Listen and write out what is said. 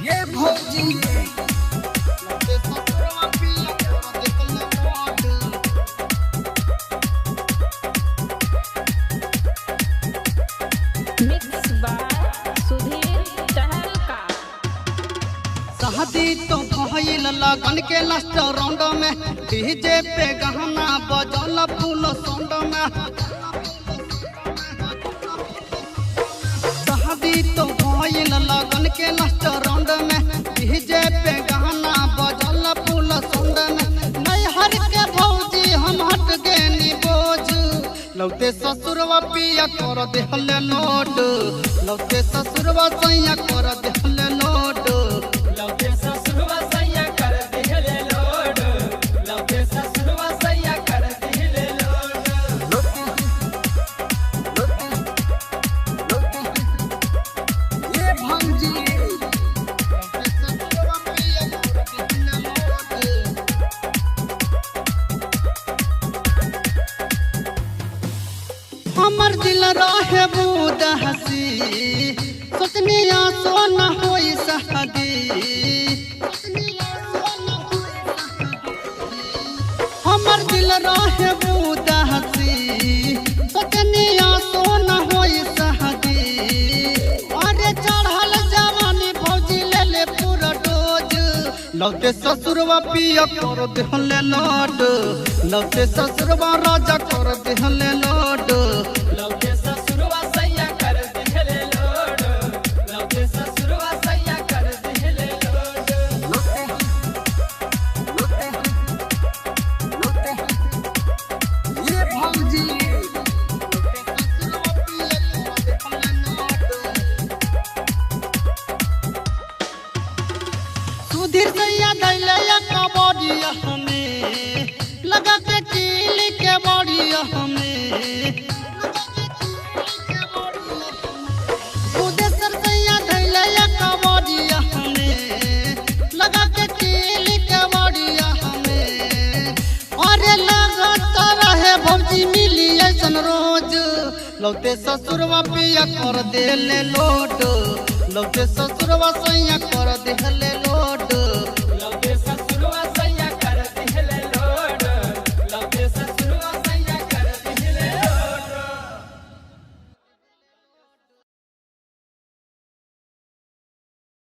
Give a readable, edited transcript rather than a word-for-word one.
ये भौजी mix by Sudhir टहलका। शादी तो भइल लगन के लास्ट राउंड में डीजे पे गहना बजल फूल साउंड में। शादी तो भइल लगन के लास्ट राउंड में डीजे पे गहना बजल फूल साउंड में। नैहर के भौजी हम हट गेनी बोझ लौटे ससुरवा पिया कर देहले लोड। लौटे ससुरवा सैया कर देहले लोड। लौटे ससुरवा सैया कर दिहले लोड। लौटे ससुरवा सैया कर दिहले लोड। ये भौजी हमर दिल रहे बूद हसी सोचनिया सोना होई शादी। हमर दिल रहे बूद हसी सोचनिया सोना होई शादी। अरे चढ़ल जवानी भौजी ले ले पूरा डोज। लौटे ससुरवा पिया कर देहले लोड। लौटे ससुरवा राजा कर देहले लोड। लौटे ससुरवा सैया कर दिहले लोड। लौटे ससुरवा सैया कर दिहले लोड। ये भौजी सुधीर सैया दैले कबड़िया हमें लगा के कील के बड़िया हमें। सुधीर सैया दैले कबड़िया हमें लगा के कील के बड़िया हमें। अरे लगत रहे भौजी मिली ऐसन रोज। लौटे ससुरवा पिया कर देले लोड। लौटे ससुरवा सैया कर देले